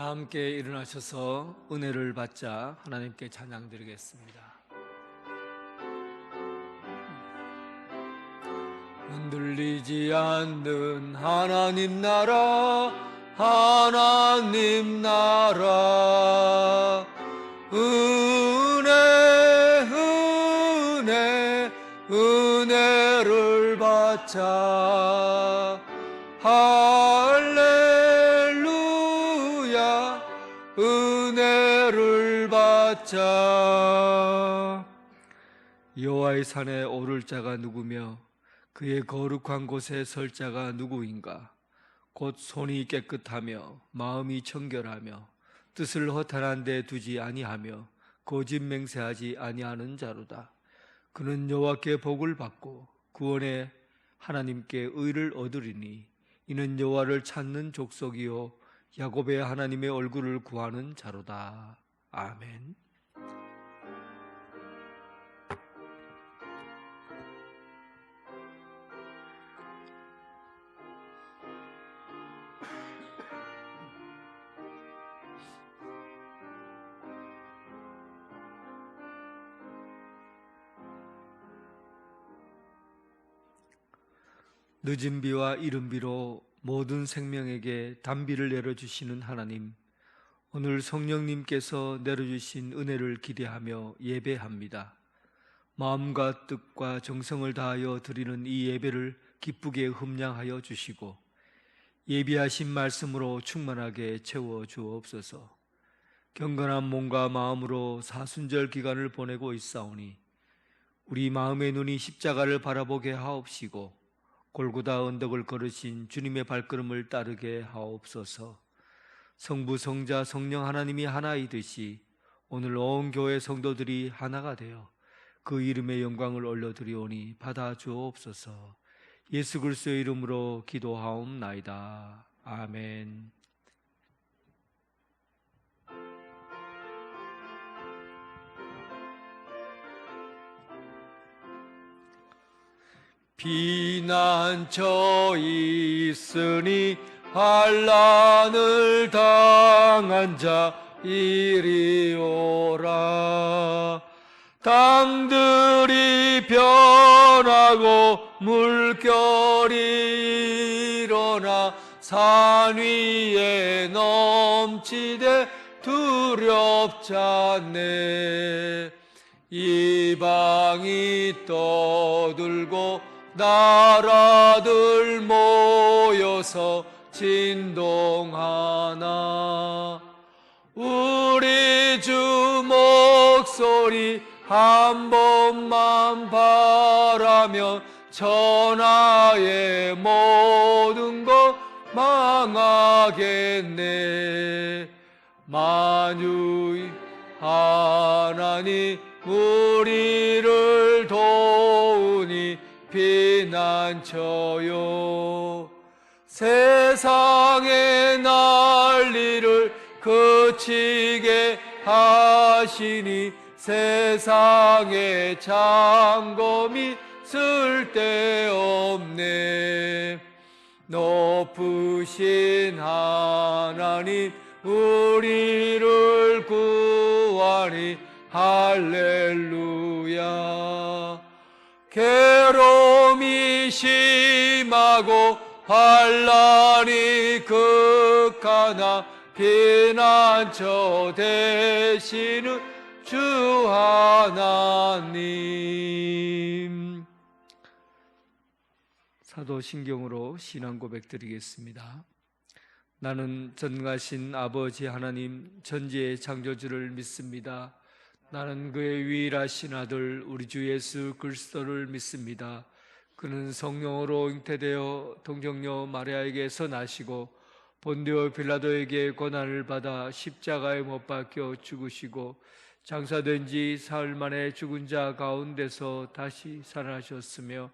다 함께 일어나셔서 은혜를 받자 하나님께 찬양 드리겠습니다. 흔들리지 않는 하나님 나라, 하나님 나라. 은혜를 받자. 할렐루야, 은혜를 받자. 여호와의 산에 오를 자가 누구며 그의 거룩한 곳에 설 자가 누구인가? 곧 손이 깨끗하며 마음이 청결하며 뜻을 허탄한 데 두지 아니하며 거짓 맹세하지 아니하는 자로다. 그는 여호와께 복을 받고 구원의 하나님께 의를 얻으리니 이는 여호와를 찾는 족속이요 야곱의 하나님의 얼굴을 구하는 자로다. 아멘. 늦은 비와 이른 비로 모든 생명에게 단비를 내려주시는 하나님, 오늘 성령님께서 내려주신 은혜를 기대하며 예배합니다. 마음과 뜻과 정성을 다하여 드리는 이 예배를 기쁘게 흠량하여 주시고 예비하신 말씀으로 충만하게 채워 주옵소서. 경건한 몸과 마음으로 사순절 기간을 보내고 있사오니 우리 마음의 눈이 십자가를 바라보게 하옵시고 골고다 언덕을 걸으신 주님의 발걸음을 따르게 하옵소서. 성부, 성자, 성령 하나님이 하나이듯이 오늘 온 교회 성도들이 하나가 되어 그 이름의 영광을 올려드리오니 받아 주옵소서. 예수 그리스도의 이름으로 기도하옵나이다. 아멘. 피난처 있으니 환난을 당한 자 이리 오라. 땅들이 변하고 물결이 일어나 산 위에 넘치되 두렵지 않네. 이방이 떠들고 나라들 모여서 진동하나 우리 주 목소리 한 번만 바라면 천하의 모든 것 망하겠네. 만유의 하나님 우리를 도우니 피난처요. 세상의 난리를 그치게 하시니 세상의 잠검이 쓸데없네. 높으신 하나님 우리를 구하니 할렐루야. 괴로움이 심하고 환난이 극하나 피난처 되시는 주 하나님. 사도신경으로 신앙 고백 드리겠습니다. 나는 전능하신 아버지 하나님 천지의 창조주를 믿습니다. 나는 그의 유일하신 아들 우리 주 예수 그리스도를 믿습니다. 그는 성령으로 잉태되어 동정녀 마리아에게서 나시고 본디오 빌라도에게 고난을 받아 십자가에 못 박혀 죽으시고 장사된 지 사흘 만에 죽은 자 가운데서 다시 살아나셨으며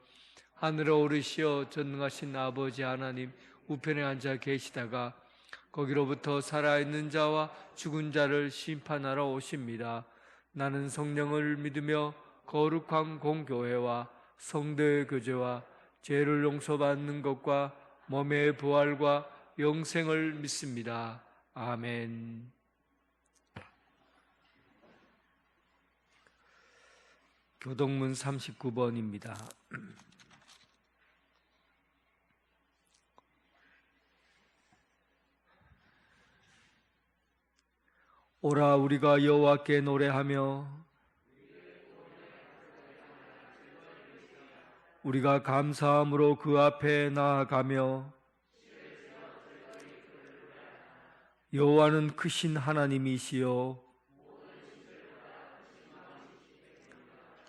하늘에 오르시어 전능하신 아버지 하나님 우편에 앉아 계시다가 거기로부터 살아있는 자와 죽은 자를 심판하러 오십니다. 나는 성령을 믿으며 거룩한 공교회와 성도의 교제와 죄를 용서받는 것과 몸의 부활과 영생을 믿습니다. 아멘. 교동문 39번입니다. 오라 우리가 여호와께 노래하며 우리가 감사함으로 그 앞에 나아가며 여호와는 크신 하나님이시요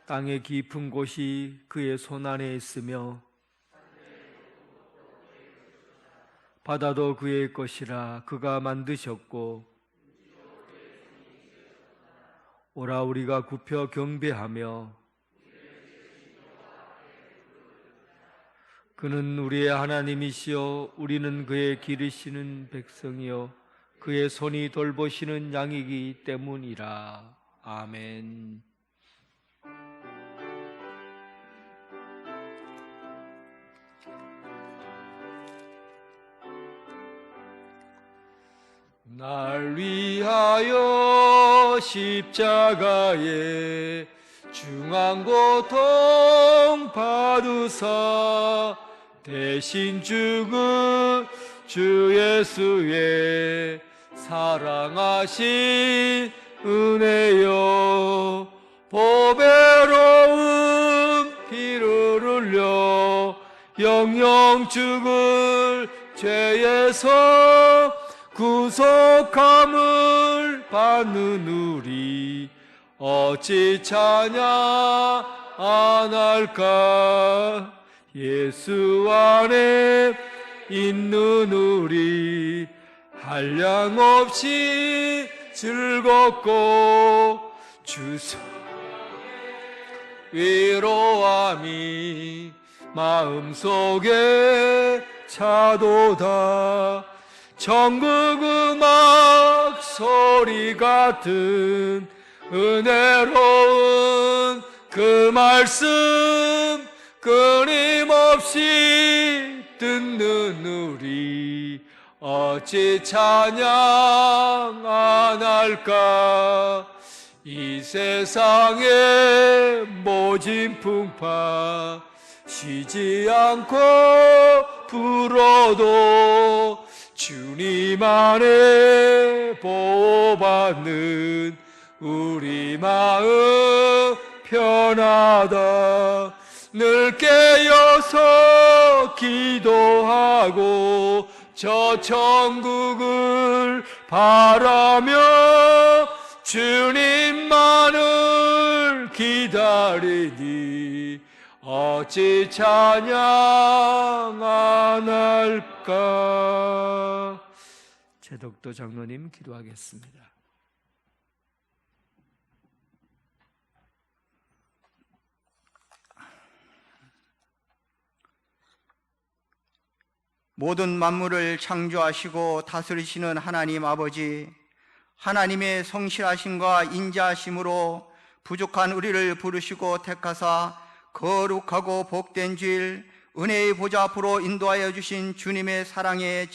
땅의 깊은 곳이 그의 손안에 있으며 바다도 그의 것이라 그가 만드셨고 오라 우리가 굽혀 경배하며 그는 우리의 하나님이시요 우리는 그의 기르시는 백성이요 그의 손이 돌보시는 양이기 때문이라. 아멘. 날 위하여 십자가에 중한 고통 받으사 대신 죽은 주 예수의 사랑하신 은혜여 보배로운 피를 흘려 영영 죽을 죄에서 구속함을 받는 우리 어찌 찬양 안 할까. 예수 안에 있는 우리 한량없이 즐겁고 주소 위로함이 마음속에 차도다. 천국 음악 소리 같은 은혜로운 그 말씀 끊임없이 듣는 우리 어찌 찬양 안 할까. 이 세상의 모진 풍파 쉬지 않고 불어도 주님 안에 보호받는 우리 마음 편하다. 늘 깨어서 기도하고 저 천국을 바라며 주님만을 기다리니 어찌 찬양 안 할까. 최덕도 장로님 기도하겠습니다. 모든 만물을 창조하시고 다스리시는 하나님 아버지, 하나님의 성실하심과 인자하심으로 부족한 우리를 부르시고 택하사 거룩하고 복된 길 은혜의 보좌 앞으로 인도하여 주신 주님의 사랑에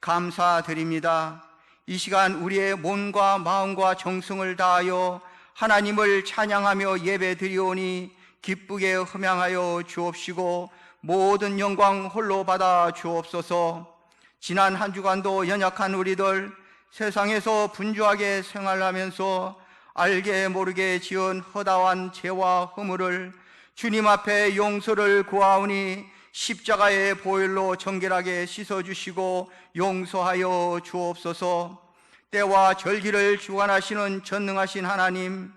감사드립니다. 이 시간 우리의 몸과 마음과 정성을 다하여 하나님을 찬양하며 예배드리오니 기쁘게 흠양하여 주옵시고 모든 영광 홀로 받아 주옵소서. 지난 한 주간도 연약한 우리들 세상에서 분주하게 생활하면서 알게 모르게 지은 허다한 죄와 허물을 주님 앞에 용서를 구하오니 십자가의 보혈로 정결하게 씻어주시고 용서하여 주옵소서. 때와 절기를 주관하시는 전능하신 하나님,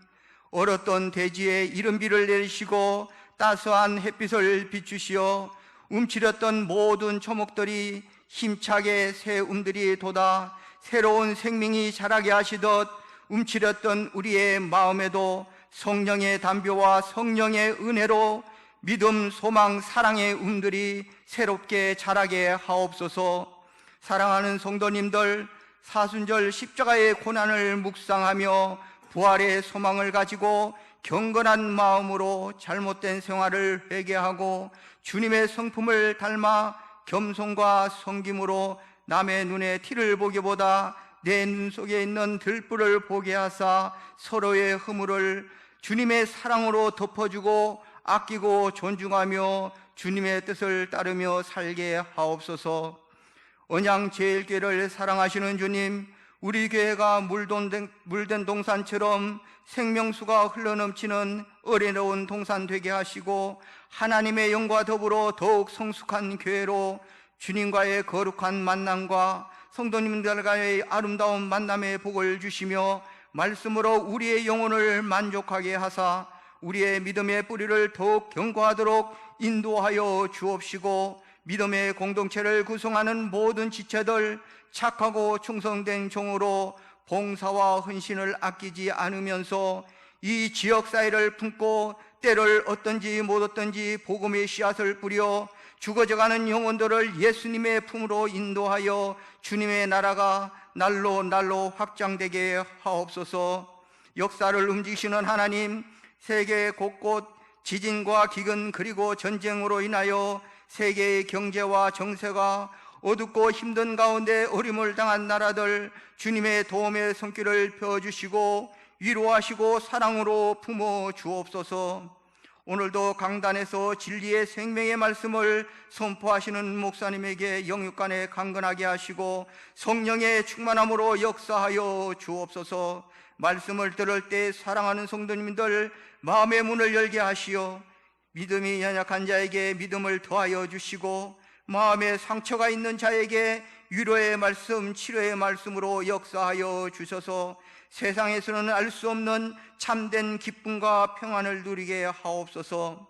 얼었던 대지에 이른비를 내리시고 따스한 햇빛을 비추시어 움츠렸던 모든 초목들이 힘차게 새 움들이 돋아 새로운 생명이 자라게 하시듯 움츠렸던 우리의 마음에도 성령의 담벼와 성령의 은혜로 믿음, 소망, 사랑의 움들이 새롭게 자라게 하옵소서. 사랑하는 성도님들, 사순절 십자가의 고난을 묵상하며 부활의 소망을 가지고 경건한 마음으로 잘못된 생활을 회개하고 주님의 성품을 닮아 겸손과 섬김으로 남의 눈에 티를 보기보다 내 눈 속에 있는 들불을 보게 하사 서로의 허물을 주님의 사랑으로 덮어주고 아끼고 존중하며 주님의 뜻을 따르며 살게 하옵소서. 언양 제일교회를 사랑하시는 주님, 우리 교회가 물된 동산처럼 생명수가 흘러넘치는 어리러운 동산 되게 하시고 하나님의 영과 더불어 더욱 성숙한 교회로 주님과의 거룩한 만남과 성도님들과의 아름다운 만남의 복을 주시며 말씀으로 우리의 영혼을 만족하게 하사 우리의 믿음의 뿌리를 더욱 견고하도록 인도하여 주옵시고 믿음의 공동체를 구성하는 모든 지체들 착하고 충성된 종으로 봉사와 헌신을 아끼지 않으면서 이 지역사회를 품고 때를 얻든지 못 얻든지 복음의 씨앗을 뿌려 죽어져가는 영혼들을 예수님의 품으로 인도하여 주님의 나라가 날로 날로 확장되게 하옵소서. 역사를 움직이시는 하나님, 세계 곳곳 지진과 기근 그리고 전쟁으로 인하여 세계의 경제와 정세가 어둡고 힘든 가운데 어림을 당한 나라들 주님의 도움의 손길을 펴주시고 위로하시고 사랑으로 품어 주옵소서. 오늘도 강단에서 진리의 생명의 말씀을 선포하시는 목사님에게 영육간에 강건하게 하시고 성령의 충만함으로 역사하여 주옵소서. 말씀을 들을 때 사랑하는 성도님들 마음의 문을 열게 하시어 믿음이 연약한 자에게 믿음을 더하여 주시고 마음에 상처가 있는 자에게 위로의 말씀, 치료의 말씀으로 역사하여 주셔서 세상에서는 알 수 없는 참된 기쁨과 평안을 누리게 하옵소서.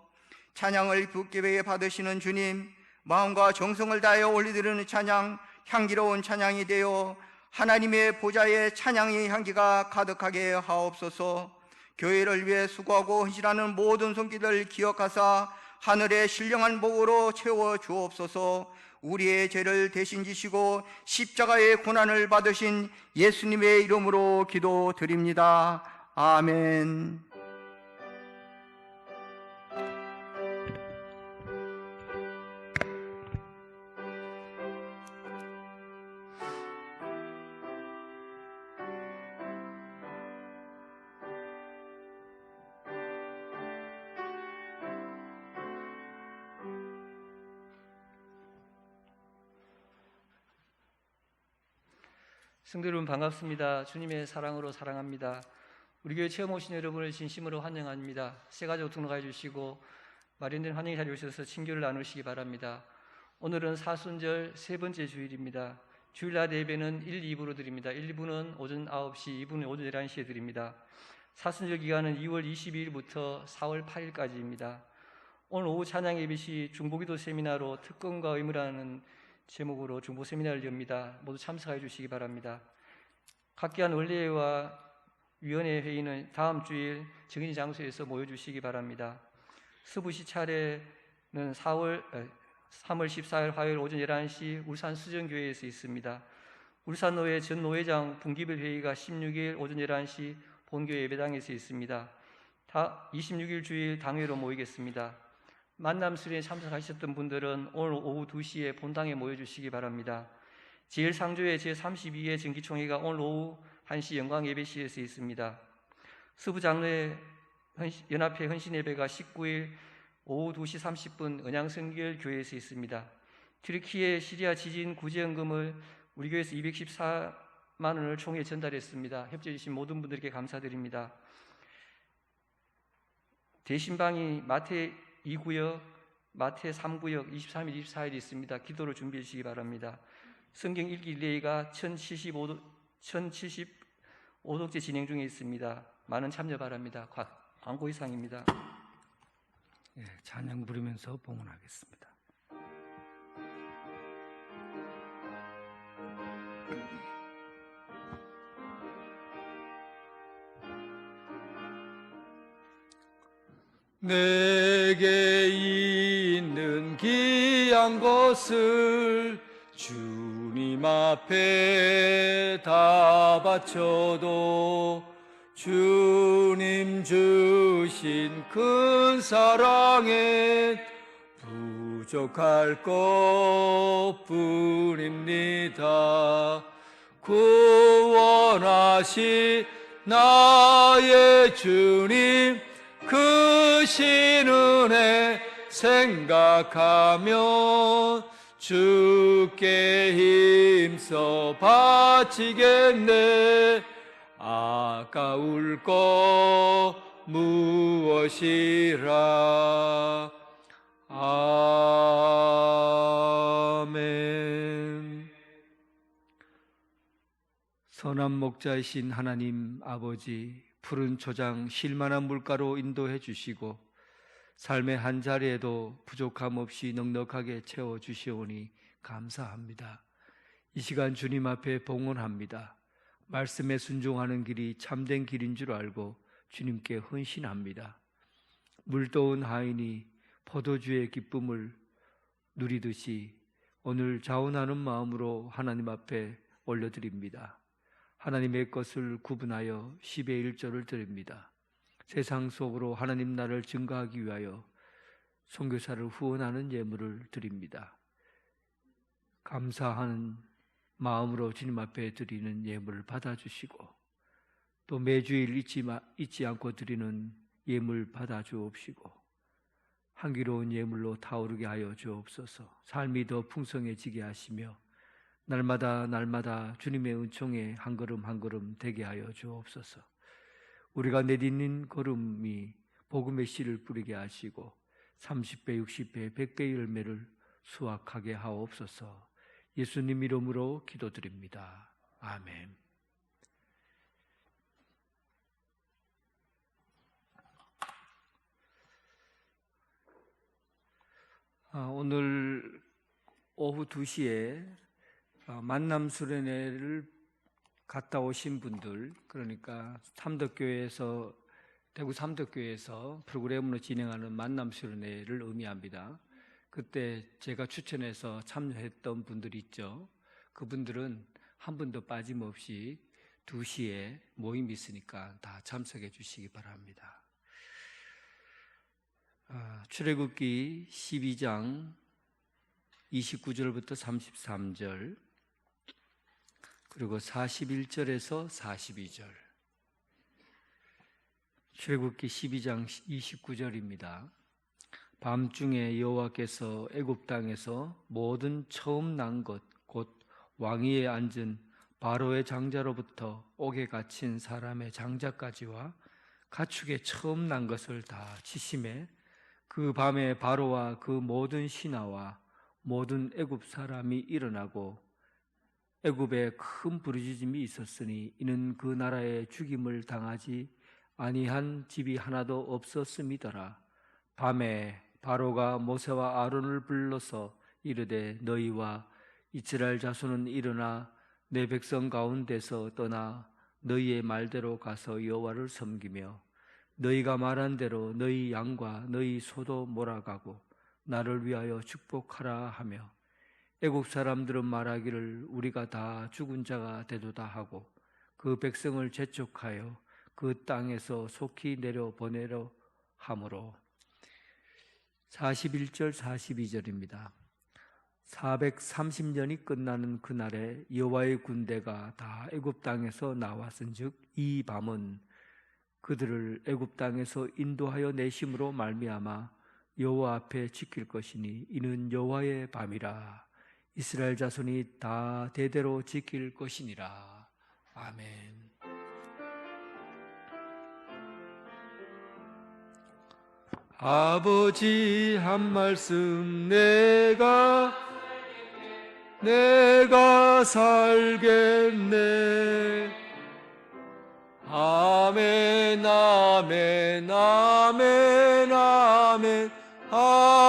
찬양을 굳게 받으시는 주님, 마음과 정성을 다하여 올려드리는 찬양, 향기로운 찬양이 되어 하나님의 보좌에 찬양의 향기가 가득하게 하옵소서. 교회를 위해 수고하고 헌신하는 모든 손길을 기억하사 하늘의 신령한 복으로 채워 주옵소서. 우리의 죄를 대신 지시고 십자가의 고난을 받으신 예수님의 이름으로 기도드립니다. 아멘. 성도 여러분 반갑습니다. 주님의 사랑으로 사랑합니다. 우리 교회 체험 오신 여러분을 진심으로 환영합니다. 새 가족 등록해 주시고 마련된 환영의 자리에 오셔서 친교를 나누시기 바랍니다. 오늘은 사순절 세 번째 주일입니다. 주일날 예배는 1, 2부로 드립니다. 1, 2부는 오전 9시, 2부는 오전 11시에 드립니다. 사순절 기간은 2월 22일부터 4월 8일까지입니다. 오늘 오후 찬양 예배 시 중보기도 세미나로 특권과 의무라는 제목으로 중보 세미나를 엽니다. 모두 참석해 주시기 바랍니다. 각기한 원례회와 위원회 회의는 다음 주일 정해진 장소에서 모여주시기 바랍니다. 서부시 차례는 3월 14일 화요일 오전 11시 울산 수정교회에서 있습니다. 울산노회 전 노회장 분기별 회의가 16일 오전 11시 본교회 예배당에서 있습니다. 26일 주일 당회로 모이겠습니다. 만남 수련에 참석하셨던 분들은 오늘 오후 2시에 본당에 모여주시기 바랍니다. 제1상조회 제32회 정기총회가 오늘 오후 1시 영광예배실에서 있습니다. 서부장로회 연합회 헌신예배가 19일 오후 2시 30분 은양성결교회에서 있습니다. 튀르키예 시리아 지진 구제연금을 우리 교회에서 214만 원을 총회 전달했습니다. 협조해 주신 모든 분들께 감사드립니다. 대신방이 마태 2구역, 마태 3구역 23일, 24일 있습니다. 기도를 준비해 주시기 바랍니다. 성경 읽기 릴레이가 1075독째 진행 중에 있습니다. 많은 참여 바랍니다. 광고 이상입니다. 예, 찬양 부르면서 봉헌하겠습니다. 내게 있는 귀한 것을 주님 앞에 다 바쳐도 주님 주신 큰 사랑에 부족할 것뿐입니다. 구원하시 나의 주님 크신 은혜 생각하며 주께 힘써 바치겠네. 아까울 것 무엇이라. 아멘. 선한 목자이신 하나님 아버지, 푸른 초장 쉴만한 물가로 인도해 주시고 삶의 한 자리에도 부족함 없이 넉넉하게 채워 주시오니 감사합니다. 이 시간 주님 앞에 봉헌합니다. 말씀에 순종하는 길이 참된 길인 줄 알고 주님께 헌신합니다. 물도운 하인이 포도주의 기쁨을 누리듯이 오늘 자원하는 마음으로 하나님 앞에 올려드립니다. 하나님의 것을 구분하여 10의 1조를 드립니다. 세상 속으로 하나님 나라를 증거하기 위하여 선교사를 후원하는 예물을 드립니다. 감사하는 마음으로 주님 앞에 드리는 예물을 받아주시고 또 매주일 잊지 않고 드리는 예물 받아주옵시고 향기로운 예물로 타오르게 하여 주옵소서. 삶이 더 풍성해지게 하시며 날마다 주님의 은총에 한 걸음 한 걸음 되게 하여 주옵소서. 우리가 내딛는 걸음이 복음의 씨를 뿌리게 하시고 30배, 60배, 100배의 열매를 수확하게 하옵소서. 예수님 이름으로 기도드립니다. 아멘. 오늘 오후 2시에 만남 수련회를 갔다 오신 분들, 그러니까 대구 삼덕교회에서 프로그램으로 진행하는 만남 수련회를 의미합니다. 그때 제가 추천해서 참여했던 분들이 있죠. 그분들은 한 분도 빠짐없이 2시에 모임이 있으니까 다 참석해 주시기 바랍니다. 출애굽기 12장 29절부터 33절 그리고 41절에서 42절. 출애굽기 12장 29절입니다. 밤중에 여호와께서 애굽 땅에서 모든 처음 난 것 곧 왕위에 앉은 바로의 장자로부터 옥에 갇힌 사람의 장자까지와 가축의 처음 난 것을 다 치심해 그 밤에 바로와 그 모든 신하와 모든 애굽 사람이 일어나고 애굽에 큰 부르짖음이 있었으니 이는 그 나라에 죽임을 당하지 아니한 집이 하나도 없었음이더라. 밤에 바로가 모세와 아론을 불러서 이르되 너희와 이스라엘 자손은 일어나 내 백성 가운데서 떠나 너희의 말대로 가서 여호와를 섬기며 너희가 말한 대로 너희 양과 너희 소도 몰아가고 나를 위하여 축복하라 하며 애국 사람들은 말하기를 우리가 다 죽은 자가 되도다 하고 그 백성을 재촉하여 그 땅에서 속히 내려보내려 하므로. 41절 42절입니다. 430년이 끝나는 그날에 여호와의 군대가 다 애굽 땅에서 나왔은즉 이 밤은 그들을 애굽 땅에서 인도하여 내심으로 말미암아 여호와 앞에 지킬 것이니 이는 여호와의 밤이라. 이스라엘 자손이 다 대대로 지킬 것이니라. 아멘. 아버지 한 말씀 내가 살겠네. 아멘 아멘 아멘 아멘 아멘.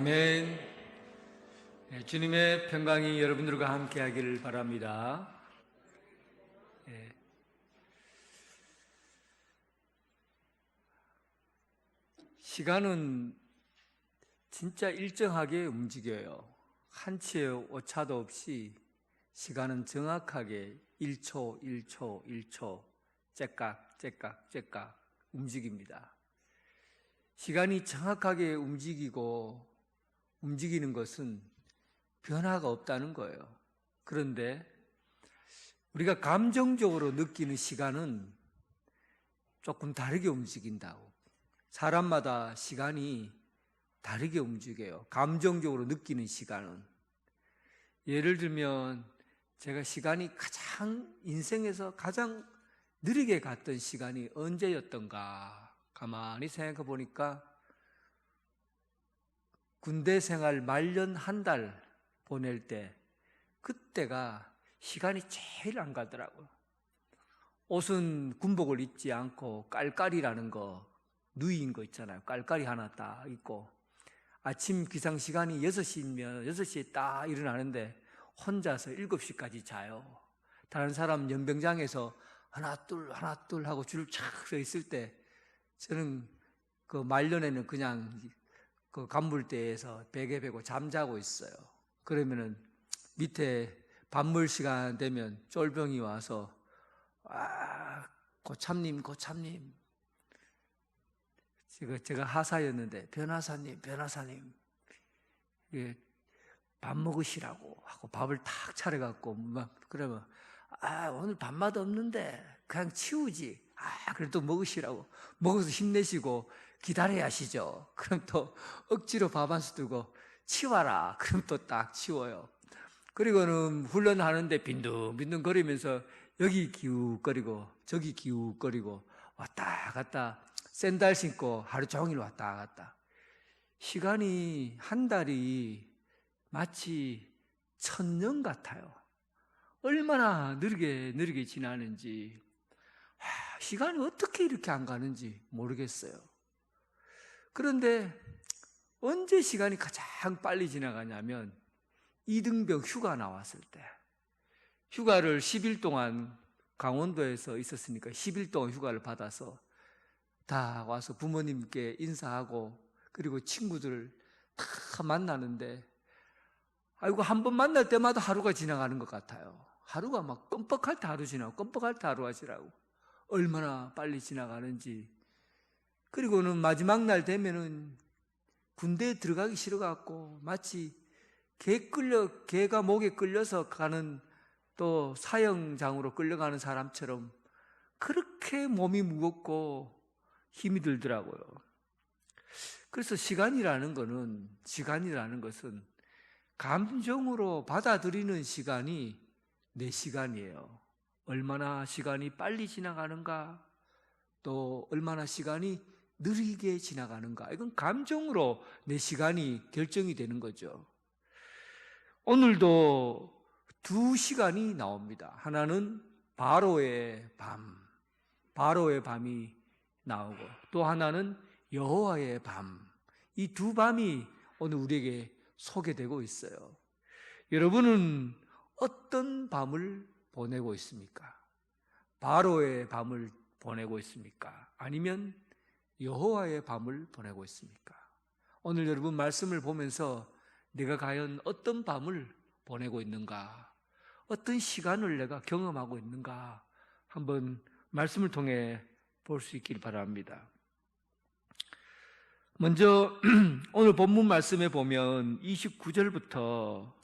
아멘. 예, 주님의 평강이 여러분들과 함께하기를 바랍니다. 예. 시간은 진짜 일정하게 움직여요. 한치의 오차도 없이 시간은 정확하게 1초, 1초, 1초 째깍, 째깍, 째깍 움직입니다. 시간이 정확하게 움직이는 것은 변화가 없다는 거예요. 그런데 우리가 감정적으로 느끼는 시간은 조금 다르게 움직인다고. 사람마다 시간이 다르게 움직여요. 감정적으로 느끼는 시간은. 예를 들면 제가 인생에서 가장 느리게 갔던 시간이 언제였던가 가만히 생각해 보니까 군대 생활 말년 한 달 보낼 때 그때가 시간이 제일 안 가더라고요. 옷은 군복을 입지 않고 깔깔이라는 거, 누이인 거 있잖아요. 깔깔이 하나 딱 입고 아침 기상 시간이 6시면 6시에 딱 일어나는데 혼자서 7시까지 자요. 다른 사람 연병장에서 하나 둘 하고 줄 착 서 있을 때 저는 그 말년에는 그냥 그 간물대에서 베개 베고 잠자고 있어요. 그러면은 밑에 밥물 시간 되면 쫄병이 와서 고참님 제가 하사였는데 변하사님 밥 먹으시라고 하고 밥을 탁 차려갖고 막 그러면 오늘 밥맛 없는데 그냥 치우지. 그래도 먹으시라고. 먹어서 힘내시고 기다려야 하시죠. 그럼 또 억지로 밥 한 수 들고 치워라. 그럼 또 딱 치워요. 그리고는 훈련하는데 빈둥빈둥 거리면서 여기 기웃거리고 저기 기웃거리고 왔다 갔다 샌들 신고 하루 종일 왔다 갔다. 시간이 한 달이 마치 1000년 같아요. 얼마나 느리게 지나는지, 시간이 어떻게 이렇게 안 가는지 모르겠어요. 그런데 언제 시간이 가장 빨리 지나가냐면 이등병 휴가 나왔을 때, 휴가를 10일 동안 강원도에서 있었으니까 10일 동안 휴가를 받아서 다 와서 부모님께 인사하고 그리고 친구들을 다 만나는데 한 번 만날 때마다 하루가 지나가는 것 같아요. 하루가 막 끔뻑할 때 하루 지나고 끔뻑할 때 하루가 지나고 얼마나 빨리 지나가는지. 그리고는 마지막 날 되면은 군대에 들어가기 싫어갖고 마치 개가 목에 끌려서 가는 또 사형장으로 끌려가는 사람처럼 그렇게 몸이 무겁고 힘이 들더라고요. 그래서 시간이라는 것은 감정으로 받아들이는 시간이 내 시간이에요. 얼마나 시간이 빨리 지나가는가, 또 얼마나 시간이 느리게 지나가는가, 이건 감정으로 내 시간이 결정이 되는 거죠. 오늘도 두 시간이 나옵니다. 하나는 바로의 밤이 나오고, 또 하나는 여호와의 밤. 이 두 밤이 오늘 우리에게 소개되고 있어요. 여러분은 어떤 밤을 보내고 있습니까? 바로의 밤을 보내고 있습니까? 아니면 여호와의 밤을 보내고 있습니까? 오늘 여러분 말씀을 보면서 내가 과연 어떤 밤을 보내고 있는가, 어떤 시간을 내가 경험하고 있는가 한번 말씀을 통해 볼 수 있길 바랍니다. 먼저 오늘 본문 말씀에 보면 29절부터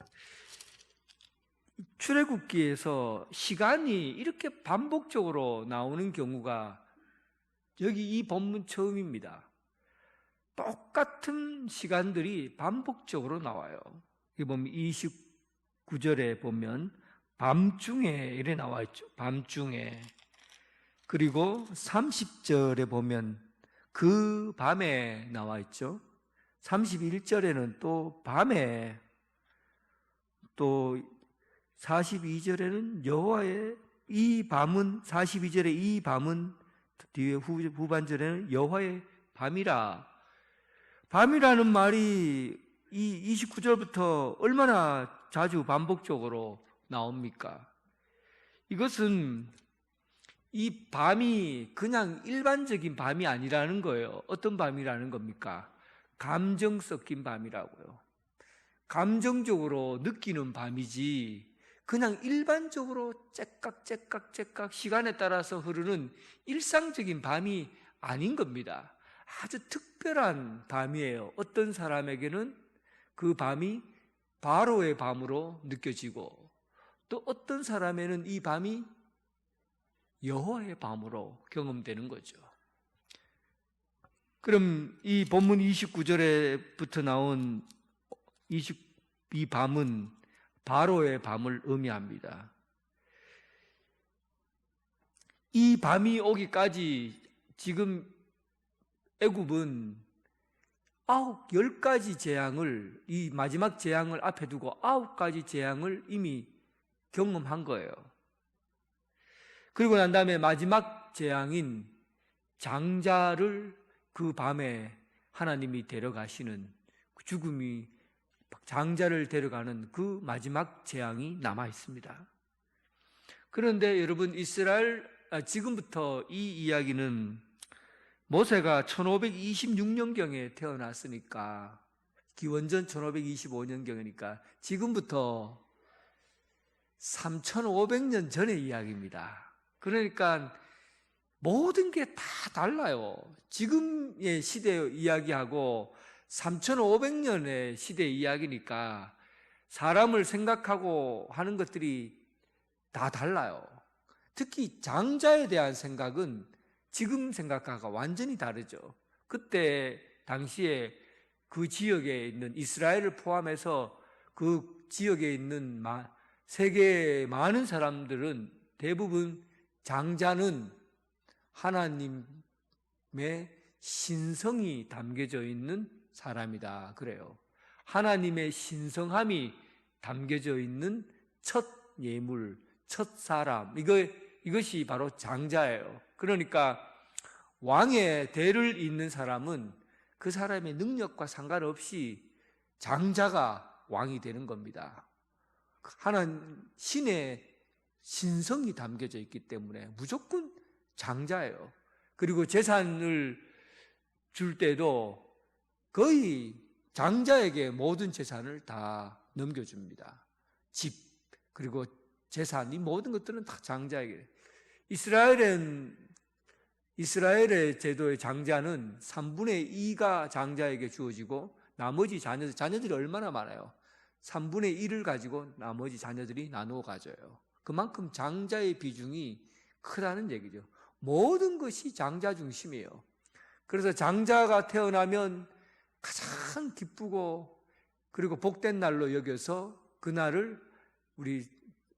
출애굽기에서 시간이 이렇게 반복적으로 나오는 경우가 여기 이 본문 처음입니다. 똑같은 시간들이 반복적으로 나와요. 여기 보면 29절에 보면 밤중에 이래 나와 있죠. 밤중에. 그리고 30절에 보면 그 밤에 나와 있죠. 31절에는 또 밤에, 또 42절에는 여호와의 이 밤은, 42절에 이 밤은, 뒤에 후반절에는 여호와의 밤이라. 밤이라는 말이 이 29절부터 얼마나 자주 반복적으로 나옵니까? 이것은 이 밤이 그냥 일반적인 밤이 아니라는 거예요. 어떤 밤이라는 겁니까? 감정 섞인 밤이라고요. 감정적으로 느끼는 밤이지 그냥 일반적으로 째깍 시간에 따라서 흐르는 일상적인 밤이 아닌 겁니다. 아주 특별한 밤이에요. 어떤 사람에게는 그 밤이 바로의 밤으로 느껴지고 또 어떤 사람에는 이 밤이 여호와의 밤으로 경험되는 거죠. 그럼 이 본문 29절에부터 나온 이 밤은 바로의 밤을 의미합니다. 이 밤이 오기까지 지금 애굽은 10가지 재앙을, 이 마지막 재앙을 앞에 두고 9가지 재앙을 이미 경험한 거예요. 그리고 난 다음에 마지막 재앙인 장자를 그 밤에 하나님이 데려가시는 죽음이 장자를 데려가는 그 마지막 재앙이 남아 있습니다. 그런데 여러분 지금부터 이 이야기는 모세가 1526년경에 태어났으니까 기원전 1525년경이니까 지금부터 3500년 전의 이야기입니다. 그러니까 모든 게 다 달라요. 지금의 시대 이야기하고 3500년의 시대 이야기니까 사람을 생각하고 하는 것들이 다 달라요. 특히 장자에 대한 생각은 지금 생각하고 완전히 다르죠. 그때 당시에 그 지역에 있는 이스라엘을 포함해서 그 지역에 있는 세계의 많은 사람들은 대부분 장자는 하나님의 신성이 담겨져 있는 사람이다 그래요. 하나님의 신성함이 담겨져 있는 첫 예물, 첫 사람, 이것이 바로 장자예요. 그러니까 왕의 대를 잇는 사람은 그 사람의 능력과 상관없이 장자가 왕이 되는 겁니다. 하나님 신의 신성이 담겨져 있기 때문에 무조건 장자예요. 그리고 재산을 줄 때도 거의 장자에게 모든 재산을 다 넘겨줍니다. 집, 그리고 재산, 이 모든 것들은 다 장자에게. 이스라엘의 제도의 장자는 3분의 2가 장자에게 주어지고 나머지 자녀들이 얼마나 많아요? 3분의 1을 가지고 나머지 자녀들이 나누어 가져요. 그만큼 장자의 비중이 크다는 얘기죠. 모든 것이 장자 중심이에요. 그래서 장자가 태어나면 가장 기쁘고 그리고 복된 날로 여겨서 그날을 우리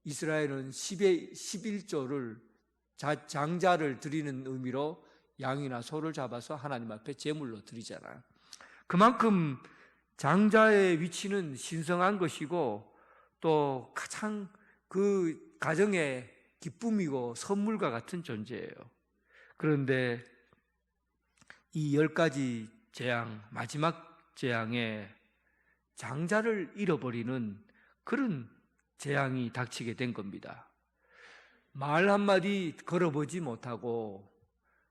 이스라엘은 11조를 장자를 드리는 의미로 양이나 소를 잡아서 하나님 앞에 제물로 드리잖아요. 그만큼 장자의 위치는 신성한 것이고 또 가장 그 가정의 기쁨이고 선물과 같은 존재예요. 그런데 이 10가지 재앙, 마지막 재앙에 장자를 잃어버리는 그런 재앙이 닥치게 된 겁니다. 말 한마디 걸어보지 못하고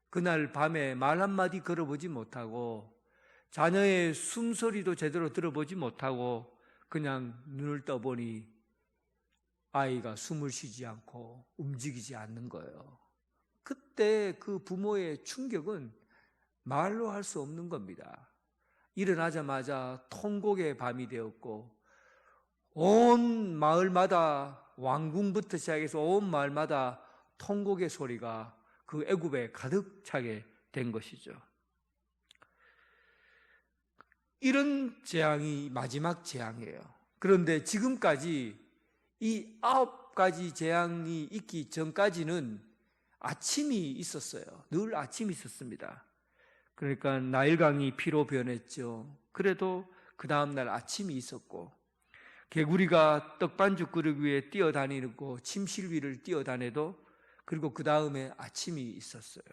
그날 밤에 말 한마디 걸어보지 못하고 자녀의 숨소리도 제대로 들어보지 못하고 그냥 눈을 떠보니 아이가 숨을 쉬지 않고 움직이지 않는 거예요. 그때 그 부모의 충격은 말로 할 수 없는 겁니다. 일어나자마자 통곡의 밤이 되었고 온 마을마다 왕궁부터 시작해서 온 마을마다 통곡의 소리가 그 애굽에 가득 차게 된 것이죠. 이런 재앙이 마지막 재앙이에요. 그런데 지금까지 이 9가지 재앙이 있기 전까지는 아침이 있었어요. 늘 아침이 있었습니다. 그러니까 나일강이 피로 변했죠. 그래도 그 다음날 아침이 있었고 개구리가 떡반죽 그릇 위에 뛰어다니고 침실 위를 뛰어다녀도 그리고 그 다음에 아침이 있었어요.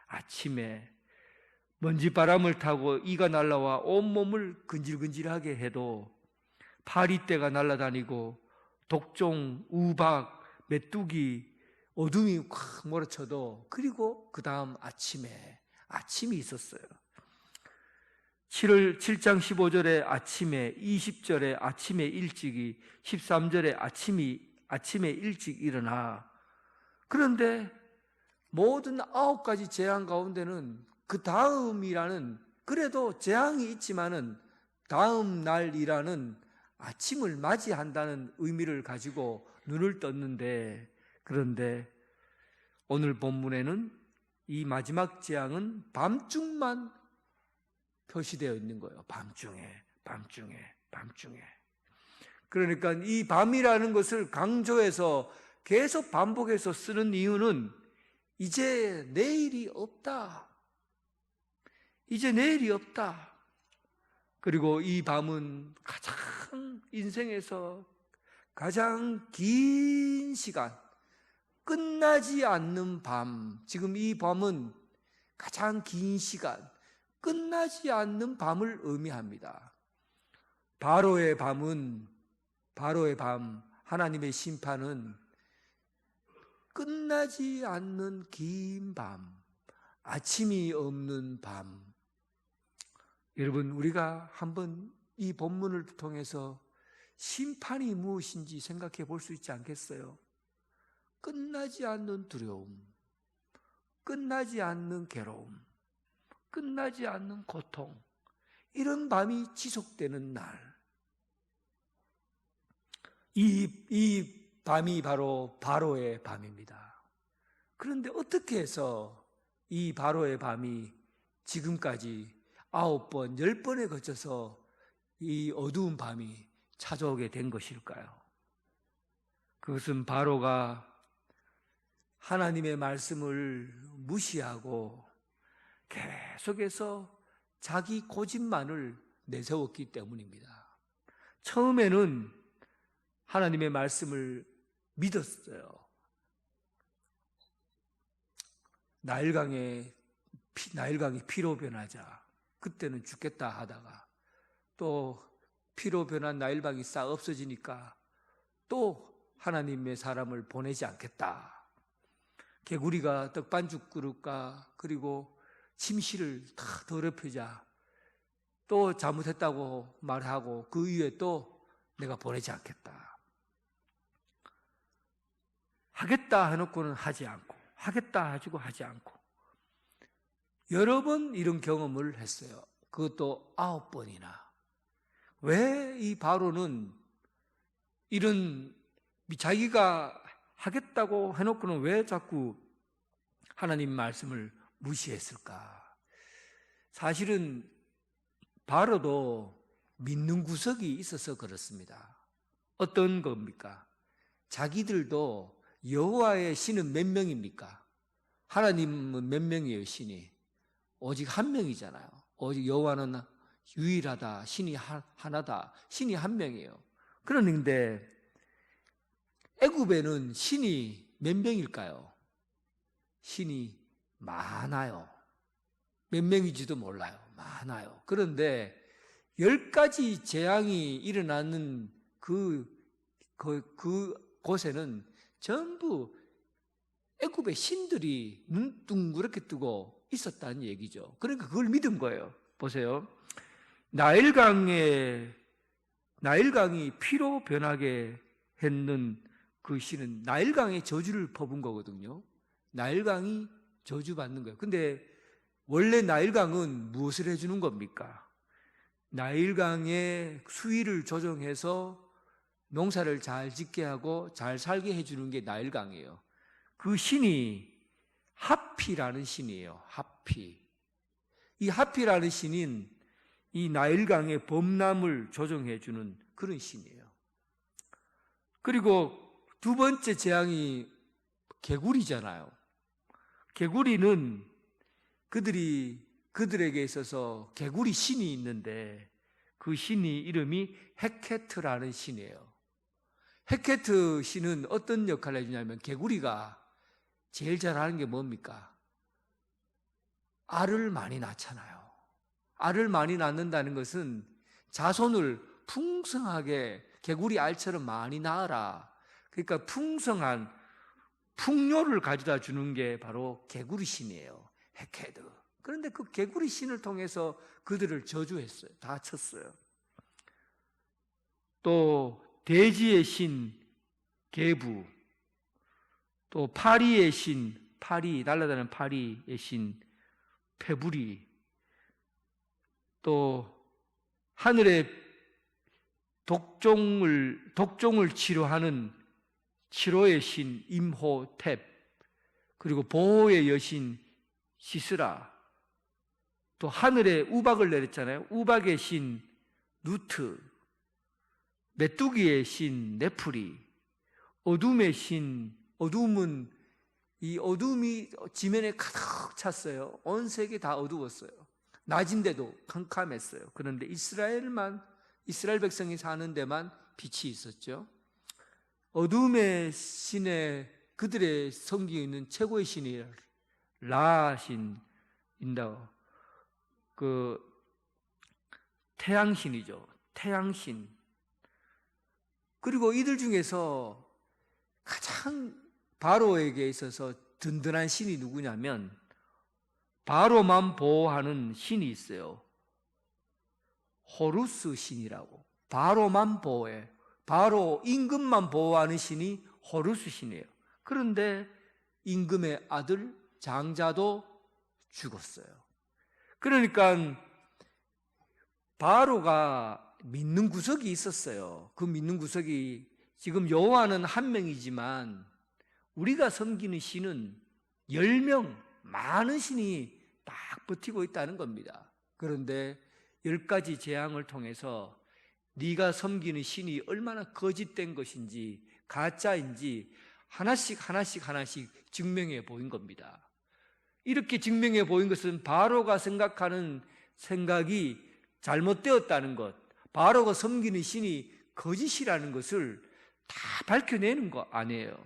아침에 먼지 바람을 타고 이가 날아와 온몸을 근질근질하게 해도 파리떼가 날아다니고 독종, 우박, 메뚜기, 어둠이 확 몰아쳐도 그리고 그 다음 아침이 있었어요. 7장 15절에 아침에, 20절에 아침에 일찍이, 13절에 아침에 일찍 일어나. 그런데 모든 9가지 재앙 가운데는 그 다음이라는, 그래도 재앙이 있지만은 다음 날이라는 아침을 맞이한다는 의미를 가지고 눈을 떴는데, 그런데 오늘 본문에는 이 마지막 재앙은 밤중만 표시되어 있는 거예요. 밤중에. 그러니까 이 밤이라는 것을 강조해서 계속 반복해서 쓰는 이유는 이제 내일이 없다. 그리고 이 밤은 인생에서 가장 긴 시간, 끝나지 않는 밤, 지금 이 밤은 가장 긴 시간, 끝나지 않는 밤을 의미합니다. 바로의 밤, 하나님의 심판은 끝나지 않는 긴 밤, 아침이 없는 밤. 여러분, 우리가 한번 이 본문을 통해서 심판이 무엇인지 생각해 볼 수 있지 않겠어요? 끝나지 않는 두려움, 끝나지 않는 괴로움, 끝나지 않는 고통, 이런 밤이 지속되는 날. 이 밤이 바로 바로의 밤입니다. 그런데 어떻게 해서 이 바로의 밤이 지금까지 9번, 10번에 거쳐서 이 어두운 밤이 찾아오게 된 것일까요? 그것은 바로가 하나님의 말씀을 무시하고 계속해서 자기 고집만을 내세웠기 때문입니다. 처음에는 하나님의 말씀을 믿었어요. 나일강이 피로 변하자. 그때는 죽겠다 하다가 또 피로 변한 나일강이 싹 없어지니까 또 하나님의 사람을 보내지 않겠다. 개구리가 떡반죽 그릇과 그리고 침실을 다 더럽히자. 또 잘못했다고 말하고 그 이후에 또 내가 보내지 않겠다. 하겠다 해놓고는 하지 않고, 하겠다 해주고 하지 않고, 여러 번 이런 경험을 했어요. 그것도 9번이나. 왜 이 바로는 이런, 자기가 하겠다고 해놓고는 왜 자꾸 하나님 말씀을 무시했을까? 사실은 바로도 믿는 구석이 있어서 그렇습니다. 어떤 겁니까? 자기들도 여호와의 신은 몇 명입니까? 하나님은 몇 명이에요, 신이? 오직 한 명이잖아요. 오직 여호와는 유일하다, 신이 하나다, 신이 한 명이에요. 그런데 애굽에는 신이 몇 명일까요? 신이 많아요. 몇 명인지도 몰라요. 많아요. 그런데 10가지 재앙이 일어나는 그곳에는 전부 애굽의 신들이 눈둥그렇게 뜨고 있었다는 얘기죠. 그러니까 그걸 믿은 거예요. 보세요. 나일강이 피로 변하게 했는 그 신은 나일강의 저주를 퍼본 거거든요. 나일강이 저주받는 거예요. 근데 원래 나일강은 무엇을 해주는 겁니까? 나일강의 수위를 조정해서 농사를 잘 짓게 하고 잘 살게 해주는 게 나일강이에요. 그 신이 하피라는 신이에요. 하피. 이 하피라는 신인 이 나일강의 범람을 조정해주는 그런 신이에요. 그리고 두 번째 재앙이 개구리잖아요. 개구리는 그들에게 있어서 개구리 신이 있는데 그 신이 이름이 헤케트라는 신이에요. 헤케트 신은 어떤 역할을 해주냐면 개구리가 제일 잘하는 게 뭡니까? 알을 많이 낳잖아요. 알을 많이 낳는다는 것은 자손을 풍성하게 개구리 알처럼 많이 낳아라. 그러니까 풍성한 풍요를 가져다 주는 게 바로 개구리 신이에요. 헤케드. 그런데 그 개구리 신을 통해서 그들을 저주했어요. 다 쳤어요. 또 돼지의 신 개부, 또 파리의 신 파리, 날아다니는 파리의 신 페부리, 또 하늘의 독종을 치료하는 치료의 신 임호탭, 그리고 보호의 여신 시스라, 또 하늘에 우박을 내렸잖아요. 우박의 신 누트, 메뚜기의 신 네프리, 어둠의 신, 어둠은 이 어둠이 지면에 가득 찼어요. 온 세계 다 어두웠어요. 낮인데도 캄캄했어요. 그런데 이스라엘 백성이 사는 데만 빛이 있었죠. 어둠의 신에 그들의 섬기고 있는 최고의 신이 라신인다. 그 태양신이죠. 태양신. 그리고 이들 중에서 가장 바로에게 있어서 든든한 신이 누구냐면 바로만 보호하는 신이 있어요. 호루스 신이라고. 바로만 보호해. 바로 임금만 보호하는 신이 호루스 신이에요. 그런데 임금의 아들 장자도 죽었어요. 그러니까 바로가 믿는 구석이 있었어요. 그 믿는 구석이 지금 여호와는 한 명이지만 우리가 섬기는 신은 10명, 많은 신이 딱 버티고 있다는 겁니다. 그런데 10가지 재앙을 통해서 네가 섬기는 신이 얼마나 거짓된 것인지 가짜인지 하나씩 증명해 보인 겁니다. 이렇게 증명해 보인 것은 바로가 생각하는 생각이 잘못되었다는 것, 바로가 섬기는 신이 거짓이라는 것을 다 밝혀내는 거 아니에요.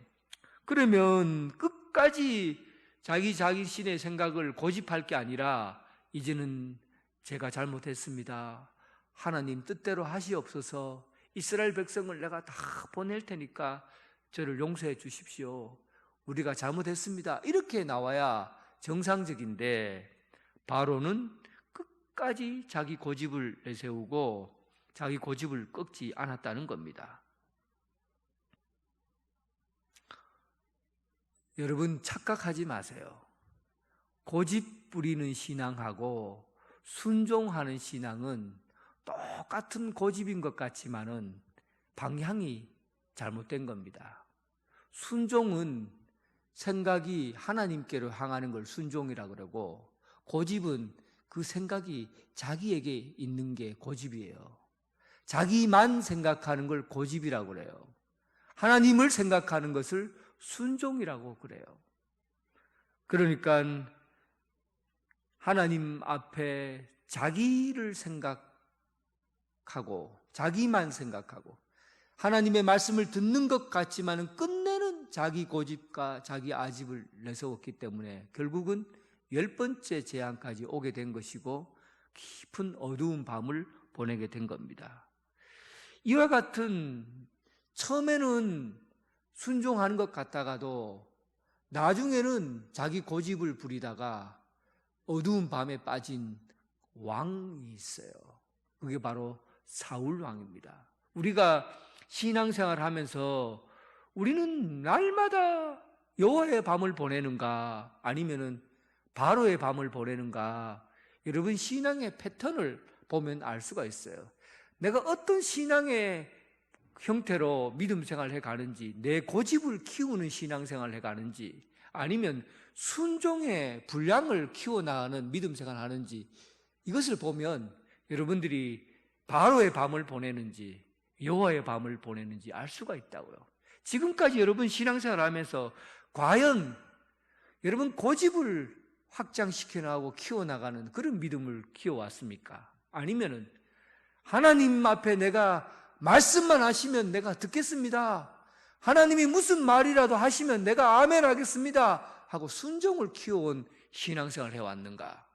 그러면 끝까지 자기 신의 생각을 고집할 게 아니라 이제는 제가 잘못했습니다. 하나님 뜻대로 하시옵소서. 이스라엘 백성을 내가 다 보낼 테니까 저를 용서해 주십시오. 우리가 잘못했습니다. 이렇게 나와야 정상적인데 바로는 끝까지 자기 고집을 내세우고 자기 고집을 꺾지 않았다는 겁니다. 여러분 착각하지 마세요. 고집 부리는 신앙하고 순종하는 신앙은 똑같은 고집인 것 같지만은 방향이 잘못된 겁니다. 순종은 생각이 하나님께로 향하는 걸 순종이라고 그러고 고집은 그 생각이 자기에게 있는 게 고집이에요. 자기만 생각하는 걸 고집이라고 그래요. 하나님을 생각하는 것을 순종이라고 그래요. 그러니까 하나님 앞에 자기를 생각하고 자기만 생각하고 하나님의 말씀을 듣는 것 같지만은 끝내는 자기 고집과 자기 아집을 내세웠기 때문에 결국은 10번째 재앙까지 오게 된 것이고 깊은 어두운 밤을 보내게 된 겁니다. 이와 같은 처음에는 순종하는 것 같다가도 나중에는 자기 고집을 부리다가 어두운 밤에 빠진 왕이 있어요. 그게 바로 사울 왕입니다. 우리가 신앙생활을 하면서 우리는 날마다 여호와의 밤을 보내는가 아니면은 바로의 밤을 보내는가, 여러분 신앙의 패턴을 보면 알 수가 있어요. 내가 어떤 신앙의 형태로 믿음 생활을 해가는지, 내 고집을 키우는 신앙생활을 해가는지 아니면 순종의 분량을 키워나가는 믿음 생활을 하는지, 이것을 보면 여러분들이 바로의 밤을 보내는지 여호와의 밤을 보내는지 알 수가 있다고요. 지금까지 여러분 신앙생활을 하면서 과연 여러분 고집을 확장시켜 나가고 키워나가는 그런 믿음을 키워왔습니까? 아니면은 하나님 앞에 내가 말씀만 하시면 내가 듣겠습니다, 하나님이 무슨 말이라도 하시면 내가 아멘 하겠습니다 하고 순종을 키워온 신앙생활을 해왔는가?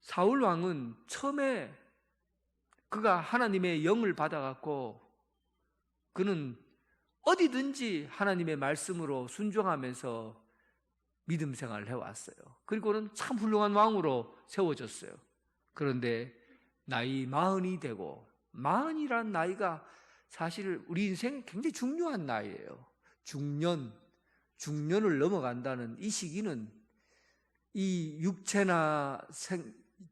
사울 왕은 처음에 그가 하나님의 영을 받아갖고 그는 어디든지 하나님의 말씀으로 순종하면서 믿음 생활을 해왔어요. 그리고는 참 훌륭한 왕으로 세워졌어요. 그런데 나이 40이 되고, 40이라는 나이가 사실 우리 인생에 굉장히 중요한 나이예요. 중년을 넘어간다는 이 시기는 이 육체나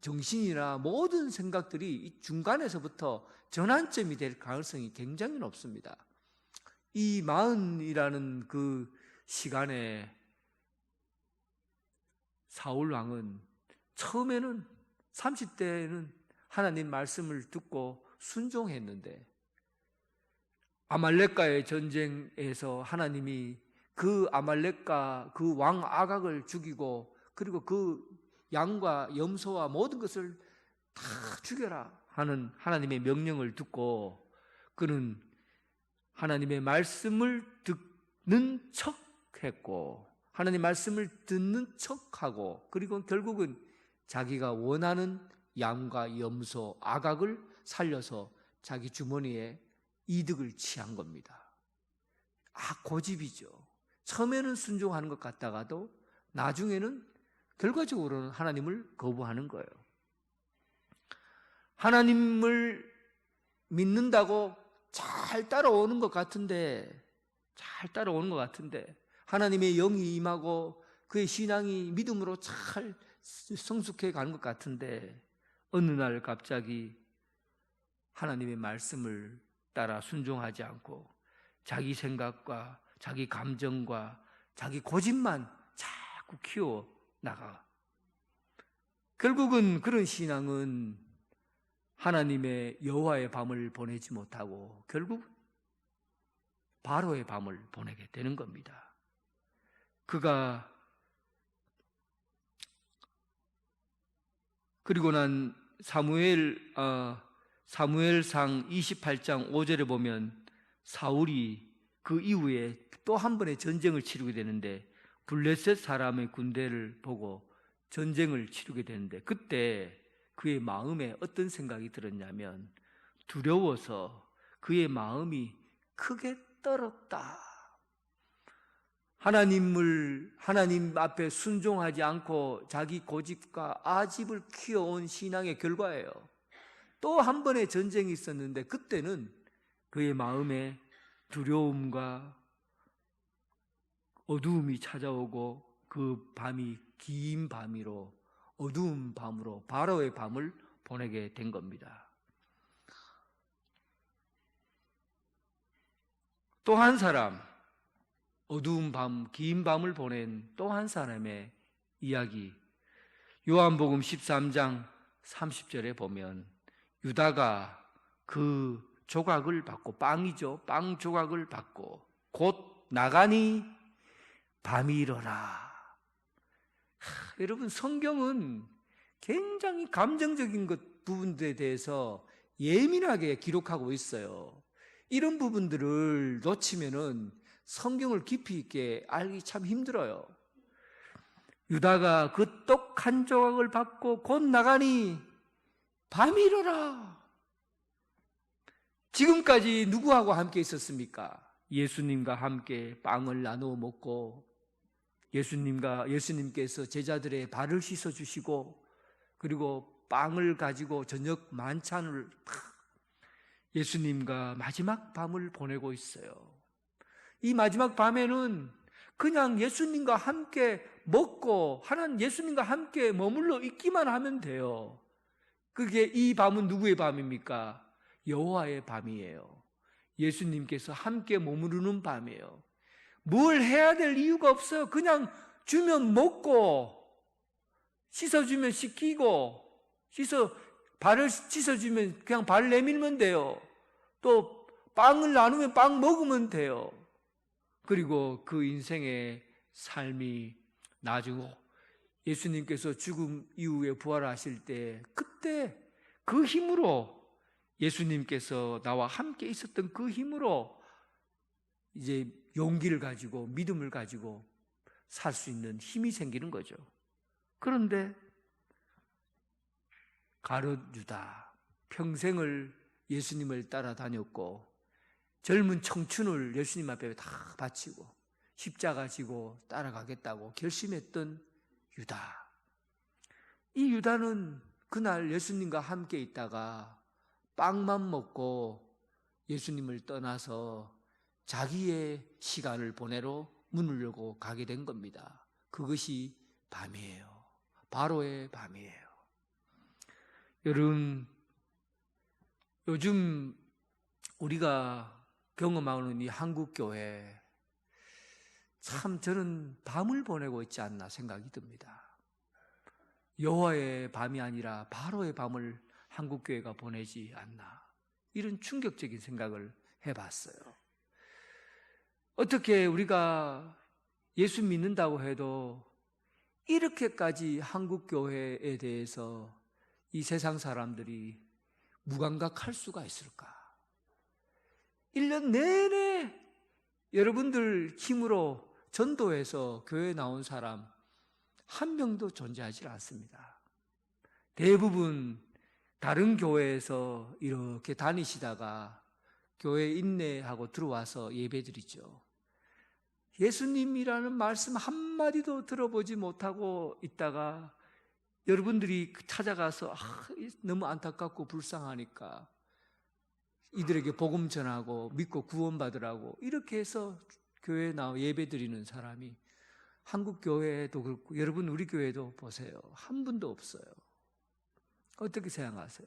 정신이나 모든 생각들이 이 중간에서부터 전환점이 될 가능성이 굉장히 높습니다. 이 40이라는 그 시간에 사울 왕은 처음에는 30대에는 하나님 말씀을 듣고 순종했는데 아말렉과의 전쟁에서 하나님이 그 아말렉과 그 왕 아각을 죽이고 그리고 그 양과 염소와 모든 것을 다 죽여라 하는 하나님의 명령을 듣고 그는 하나님의 말씀을 듣는 척했고 하나님 말씀을 듣는 척하고 그리고 결국은 자기가 원하는 양과 염소 아각을 살려서 자기 주머니에 이득을 취한 겁니다. 고집이죠. 처음에는 순종하는 것 같다가도 나중에는 결과적으로는 하나님을 거부하는 거예요. 하나님을 믿는다고 잘 따라오는 것 같은데 하나님의 영이 임하고 그의 신앙이 믿음으로 잘 성숙해 가는 것 같은데 어느 날 갑자기 하나님의 말씀을 따라 순종하지 않고 자기 생각과 자기 감정과 자기 고집만 자꾸 키워 나가. 결국은 그런 신앙은 하나님의 여호와의 밤을 보내지 못하고 결국 바로의 밤을 보내게 되는 겁니다. 그가 그리고 난 사무엘상 28장 5절에 보면 사울이 그 이후에 또 한 번의 전쟁을 치르게 되는데 블레셋 사람의 군대를 보고 전쟁을 치르게 되는데 그때 그의 마음에 어떤 생각이 들었냐면 두려워서 그의 마음이 크게 떨었다. 하나님 앞에 순종하지 않고 자기 고집과 아집을 키워온 신앙의 결과예요. 또 한 번의 전쟁이 있었는데 그때는 그의 마음에 두려움과 어두움이 찾아오고 그 밤이 긴 밤이로 어두운 밤으로 바로의 밤을 보내게 된 겁니다. 또 한 사람, 어두운 밤, 긴 밤을 보낸 또 한 사람의 이야기, 요한복음 13장 30절에 보면 유다가 그 조각을 받고 빵이죠. 빵 조각을 받고 곧 나가니 밤이 일어나. 여러분 성경은 굉장히 감정적인 부분들에 대해서 예민하게 기록하고 있어요. 이런 부분들을 놓치면은 성경을 깊이 있게 알기 참 힘들어요. 유다가 그 떡 한 조각을 받고 곧 나가니 밤이 일어나. 지금까지 누구하고 함께 있었습니까? 예수님과 함께 빵을 나누어 먹고 예수님께서 제자들의 발을 씻어주시고 그리고 빵을 가지고 저녁 만찬을 예수님과 마지막 밤을 보내고 있어요. 이 마지막 밤에는 그냥 예수님과 함께 먹고 예수님과 함께 머물러 있기만 하면 돼요. 그게 이 밤은 누구의 밤입니까? 여호와의 밤이에요. 예수님께서 함께 머무르는 밤이에요. 뭘 해야 될 이유가 없어요. 그냥 주면 먹고 씻어주면 씻기고 발을 씻어주면 그냥 발 내밀면 돼요. 또 빵을 나누면 빵 먹으면 돼요. 그리고 그 인생의 삶이 나중에 예수님께서 죽음 이후에 부활하실 때 그때 그 힘으로 예수님께서 나와 함께 있었던 그 힘으로 이제 용기를 가지고 믿음을 가지고 살 수 있는 힘이 생기는 거죠. 그런데 가룟 유다, 평생을 예수님을 따라다녔고 젊은 청춘을 예수님 앞에 다 바치고 십자가 지고 따라가겠다고 결심했던 유다. 이 유다는 그날 예수님과 함께 있다가 빵만 먹고 예수님을 떠나서 자기의 시간을 보내러 문을 열고 가게 된 겁니다. 그것이 밤이에요. 바로의 밤이에요. 여러분, 요즘 우리가 경험하는 이 한국교회, 참 저는 밤을 보내고 있지 않나 생각이 듭니다. 여호와의 밤이 아니라 바로의 밤을 한국교회가 보내지 않나, 이런 충격적인 생각을 해봤어요. 어떻게 우리가 예수 믿는다고 해도 이렇게까지 한국교회에 대해서 이 세상 사람들이 무감각할 수가 있을까? 1년 내내 여러분들 힘으로 전도해서 교회에 나온 사람 한 명도 존재하지 않습니다. 대부분 다른 교회에서 이렇게 다니시다가 교회에 인내하고 들어와서 예배드리죠. 예수님이라는 말씀 한마디도 들어보지 못하고 있다가 여러분들이 찾아가서 너무 안타깝고 불쌍하니까 이들에게 복음 전하고 믿고 구원받으라고 이렇게 해서 교회에 나와 예배드리는 사람이 한국 교회에도 그렇고 여러분 우리 교회도 보세요. 한 분도 없어요. 어떻게 생각하세요?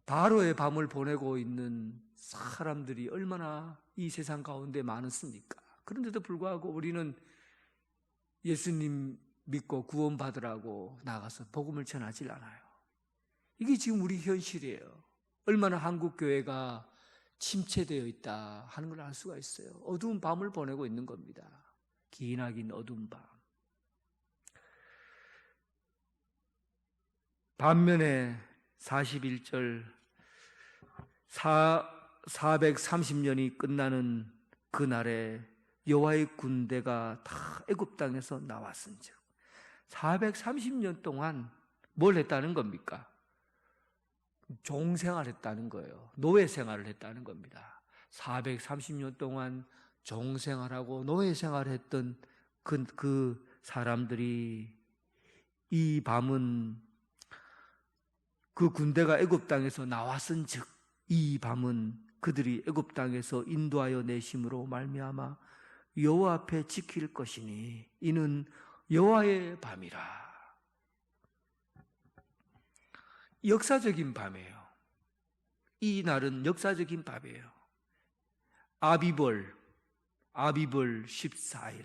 바로의 밤을 보내고 있는 사람들이 얼마나 이 세상 가운데 많습니까? 그런데도 불구하고 우리는 예수님 믿고 구원받으라고 나가서 복음을 전하질 않아요. 이게 지금 우리 현실이에요. 얼마나 한국교회가 침체되어 있다 하는 걸 알 수가 있어요. 어두운 밤을 보내고 있는 겁니다. 기나긴 어두운 밤. 반면에 41절 430년이 끝나는 그날에 여호와의 군대가 다 애굽 땅에서 나왔은즉 430년 동안 뭘 했다는 겁니까? 종생활했다는 거예요. 노예생활을 했다는 겁니다. 430년 동안 종생활하고 노예생활했던 그 사람들이 이 밤은 그 군대가 애굽 땅에서 나왔은즉 이 밤은 그들이 애굽 땅에서 인도하여 내심으로 말미암아 여호와 앞에 지킬 것이니 이는 여호와의 밤이라. 역사적인 밤이에요. 이 날은 역사적인 밤이에요. 아비벌 14일.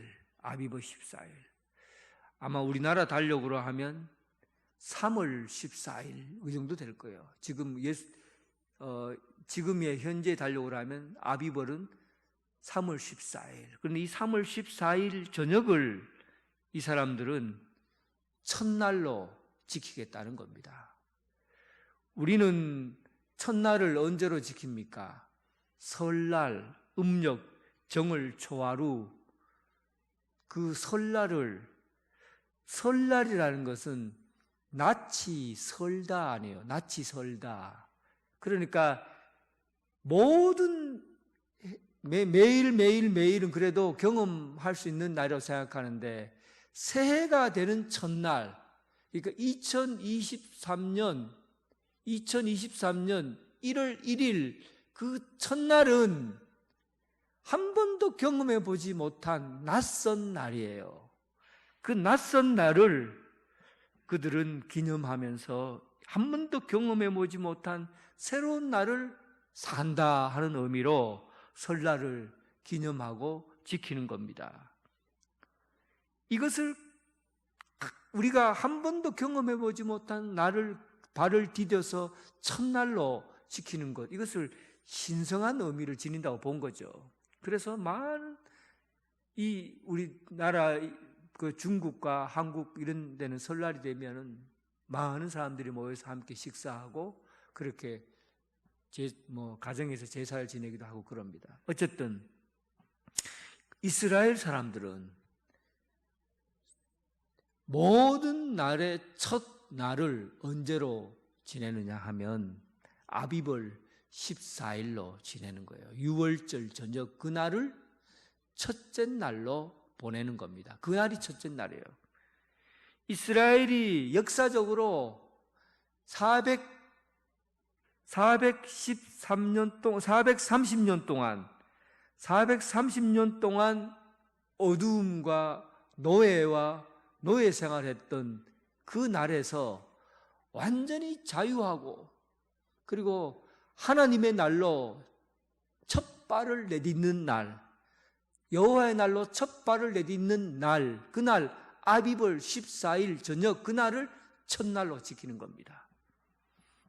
아마 우리나라 달력으로 하면 3월 14일 이 정도 될 거예요. 지금의 현재 달력으로 하면 아비벌은 3월 14일. 그런데 이 3월 14일 저녁을 이 사람들은 첫날로 지키겠다는 겁니다. 우리는 첫날을 언제로 지킵니까? 설날, 음력, 정월, 초하루 그 설날이라는 것은 낯이 설다 아니에요. 낯이 설다. 그러니까 모든 매일은 그래도 경험할 수 있는 날이라고 생각하는데 새해가 되는 첫날, 그러니까 2023년 1월 1일 그 첫날은 한 번도 경험해 보지 못한 낯선 날이에요. 그 낯선 날을 그들은 기념하면서 한 번도 경험해 보지 못한 새로운 날을 산다 하는 의미로 설날을 기념하고 지키는 겁니다. 이것을 우리가 한 번도 경험해 보지 못한 날을 발을 디뎌서 첫날로 지키는 것, 이것을 신성한 의미를 지닌다고 본 거죠. 그래서 많은 우리나라 그 중국과 한국 이런 데는 설날이 되면은 많은 사람들이 모여서 함께 식사하고 그렇게 가정에서 제사를 지내기도 하고 그럽니다. 어쨌든 이스라엘 사람들은 모든 날의 첫 날을 언제로 지내느냐 하면 아비벌 14일로 지내는 거예요. 유월절 저녁 그날을 첫째 날로 보내는 겁니다. 그날이 첫째 날이에요. 이스라엘이 역사적으로 430년 동안 어두움과 노예와 노예 생활했던 그 날에서 완전히 자유하고, 그리고 하나님의 날로 첫 발을 내딛는 날, 여호와의 날로 첫 발을 내딛는 날, 그날 아비벌 14일 저녁 그날을 첫날로 지키는 겁니다.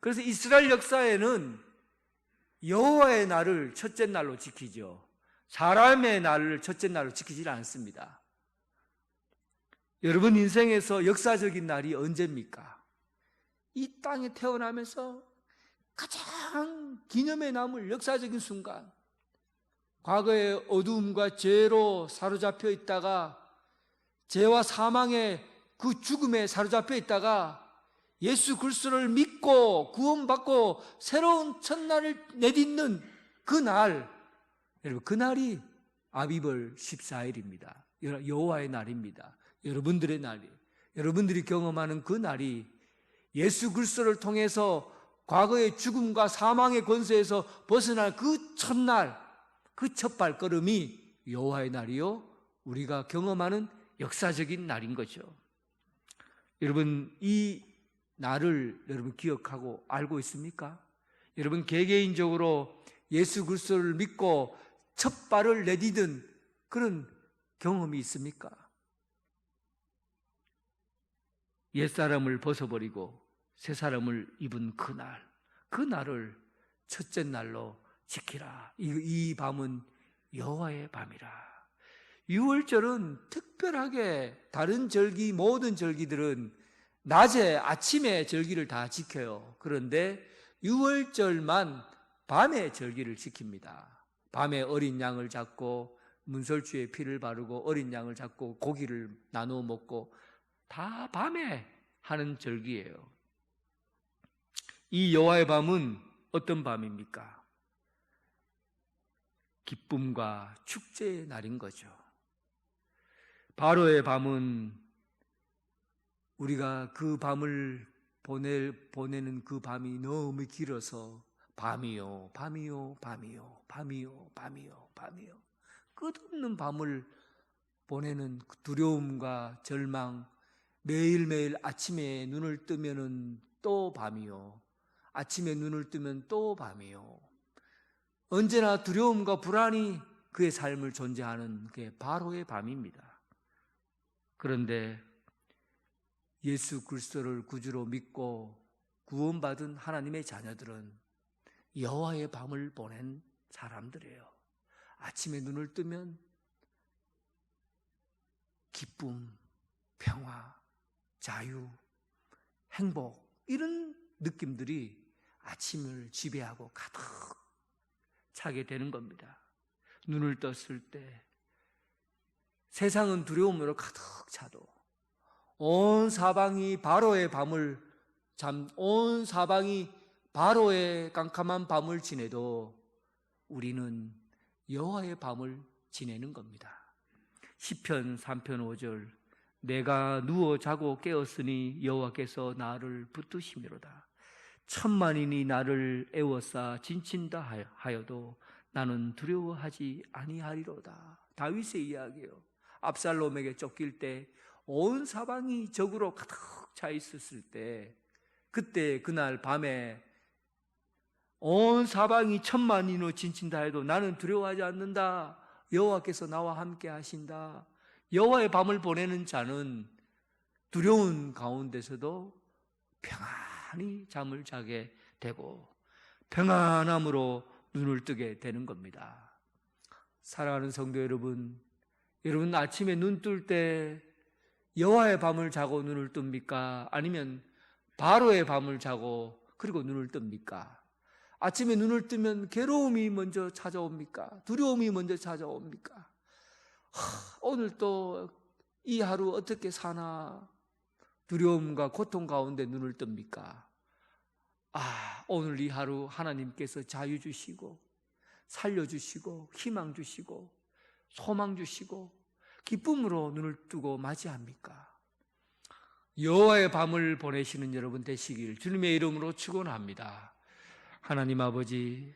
그래서 이스라엘 역사에는 여호와의 날을 첫째 날로 지키죠. 사람의 날을 첫째 날로 지키지 않습니다. 여러분 인생에서 역사적인 날이 언제입니까? 이 땅에 태어나면서 가장 기념에 남을 역사적인 순간, 과거의 어두움과 죄로 사로잡혀 있다가 죄와 사망의 그 죽음에 사로잡혀 있다가 예수 그리스도를 믿고 구원받고 새로운 첫날을 내딛는 그 날, 여러분 그날이 아비벌 14일입니다. 여호와의 날입니다. 여러분들의 날이, 여러분들이 경험하는 그 날이 예수 그리스도를 통해서 과거의 죽음과 사망의 권세에서 벗어날 그 첫날, 그 첫 발걸음이 여호와의 날이요, 우리가 경험하는 역사적인 날인 거죠. 여러분 이 날을 여러분 기억하고 알고 있습니까? 여러분 개개인적으로 예수 그리스도를 믿고 첫 발을 내디딘 그런 경험이 있습니까? 옛사람을 벗어버리고 새 사람을 입은 그날, 그 날을 첫째 날로 지키라. 이 밤은 여호와의 밤이라. 유월절은 특별하게 다른 절기, 모든 절기들은 낮에 아침에 절기를 다 지켜요. 그런데 유월절만 밤에 절기를 지킵니다. 밤에 어린 양을 잡고 문설주에 피를 바르고 어린 양을 잡고 고기를 나누어 먹고 다 밤에 하는 절기예요. 이 여호와의 밤은 어떤 밤입니까? 기쁨과 축제의 날인 거죠. 바로의 밤은 우리가 그 밤을 보내는 그 밤이 너무 길어서 밤이요, 밤이요, 밤이요, 밤이요, 밤이요, 밤이요, 끝없는 밤을 보내는 두려움과 절망, 매일매일 아침에 눈을 뜨면은 또 밤이요, 아침에 눈을 뜨면 또 밤이요, 언제나 두려움과 불안이 그의 삶을 존재하는 그게 바로의 밤입니다. 그런데 예수 그리스도를 구주로 믿고 구원받은 하나님의 자녀들은 여호와의 밤을 보낸 사람들이에요. 아침에 눈을 뜨면 기쁨, 평화, 자유, 행복, 이런 느낌들이 아침을 지배하고 가득 차게 되는 겁니다. 눈을 떴을 때 세상은 두려움으로 가득 차도 온 사방이 바로의 깜깜한 밤을 지내도 우리는 여호와의 밤을 지내는 겁니다. 시편 3편 5절, 내가 누워 자고 깨었으니 여호와께서 나를 붙드심이로다. 천만인이 나를 애워싸 진친다 하여도 나는 두려워하지 아니하리로다. 다윗의 이야기예요. 압살롬에게 쫓길 때 온 사방이 적으로 가득 차 있었을 때, 그때 그날 밤에 온 사방이 천만인으로 진친다 해도 나는 두려워하지 않는다. 여호와께서 나와 함께 하신다. 여호와의 밤을 보내는 자는 두려운 가운데서도 평안히 잠을 자게 되고 평안함으로 눈을 뜨게 되는 겁니다. 사랑하는 성도 여러분, 여러분 아침에 눈 뜰 때 여호와의 밤을 자고 눈을 뜹니까? 아니면 바로의 밤을 자고 그리고 눈을 뜹니까? 아침에 눈을 뜨면 괴로움이 먼저 찾아옵니까? 두려움이 먼저 찾아옵니까? 오늘 또 이 하루 어떻게 사나? 두려움과 고통 가운데 눈을 뜹니까? 오늘 이 하루 하나님께서 자유 주시고 살려주시고 희망 주시고 소망 주시고 기쁨으로 눈을 뜨고 맞이합니까? 여호와의 밤을 보내시는 여러분 되시길 주님의 이름으로 축원합니다. 하나님 아버지,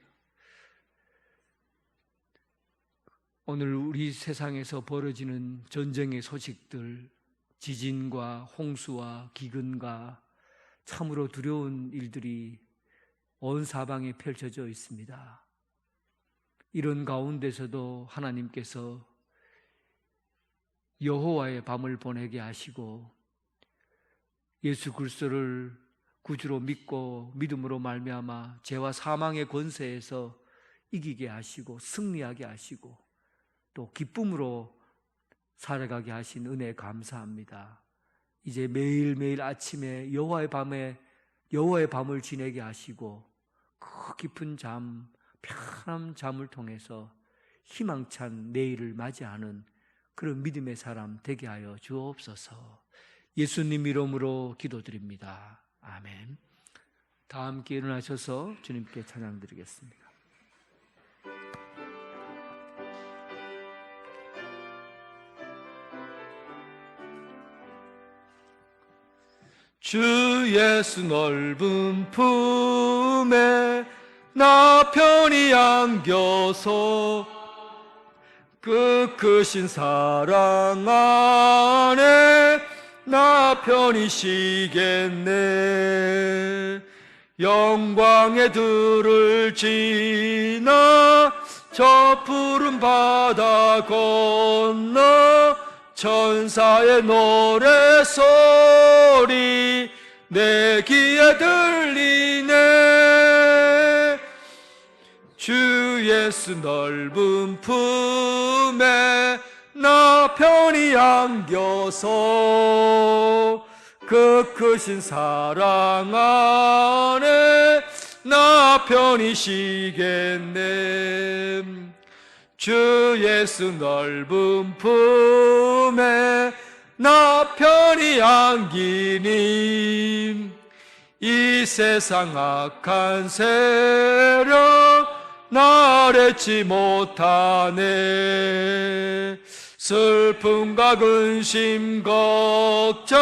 오늘 우리 세상에서 벌어지는 전쟁의 소식들, 지진과 홍수와 기근과 참으로 두려운 일들이 온 사방에 펼쳐져 있습니다. 이런 가운데서도 하나님께서 여호와의 밤을 보내게 하시고 예수 그리스도를 구주로 믿고 믿음으로 말미암아 죄와 사망의 권세에서 이기게 하시고 승리하게 하시고 또 기쁨으로 살아가게 하신 은혜 감사합니다. 이제 매일매일 아침에 여호와의 밤을 지내게 하시고 그 깊은 잠, 편안한 잠을 통해서 희망찬 내일을 맞이하는 그런 믿음의 사람 되게 하여 주옵소서. 예수님 이름으로 기도드립니다. 아멘. 다 함께 일어나셔서 주님께 찬양 드리겠습니다. 주 예수 넓은 품에 나 편히 안겨서 그 크신 사랑 안에 나 편히 쉬겠네. 영광의 들을 지나 저 푸른 바다 건너 천사의 노래소리 내 귀에 들리네. 주 예수 넓은 품에 나 편히 안겨서 그 크신 사랑 안에 나 편히 쉬겠네. 주 예수 넓은 품에 나 편히 안기니 이 세상 악한 세력 나래치 못하네. 슬픔과 근심 걱정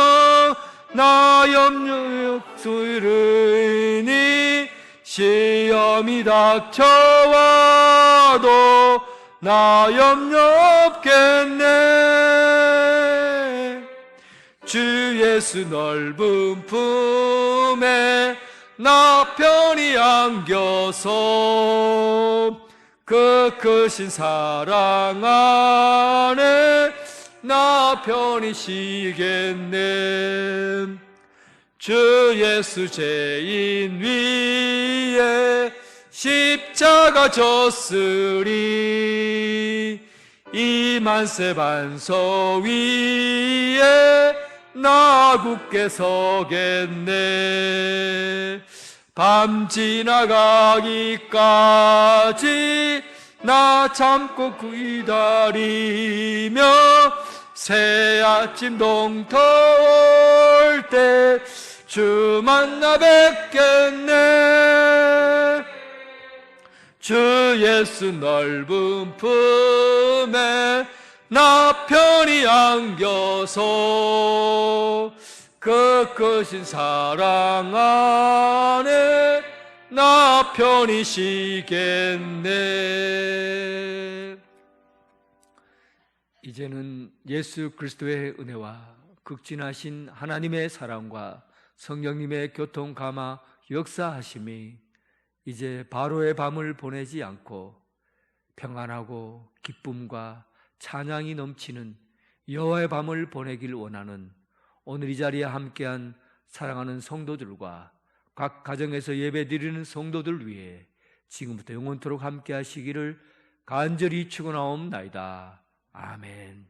나 염려 수이르니 시험이 닥쳐와도 나 염려 없겠네. 주 예수 넓은 품에 나 편히 안겨서 그 크신 사랑 안에 나 편히 쉬겠네. 주 예수 죄인 위에 십자가 졌으리 이 만세 반석 위에 나 굳게 서겠네. 밤 지나가기까지 나 참고 기다리며 새 아침 동터 올 때 주 만나 뵙겠네. 주 예수 넓은 품에 나 편히 안겨서 그 크신 사랑 안에 나 편히 쉬겠네. 이제는 예수 그리스도의 은혜와 극진하신 하나님의 사랑과 성령님의 교통 감화 역사하심이 이제 바로의 밤을 보내지 않고 평안하고 기쁨과 찬양이 넘치는 여호와의 밤을 보내길 원하는 오늘 이 자리에 함께한 사랑하는 성도들과 각 가정에서 예배 드리는 성도들 위해 지금부터 영원토록 함께 하시기를 간절히 축원하옵나이다. 아멘.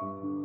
아멘.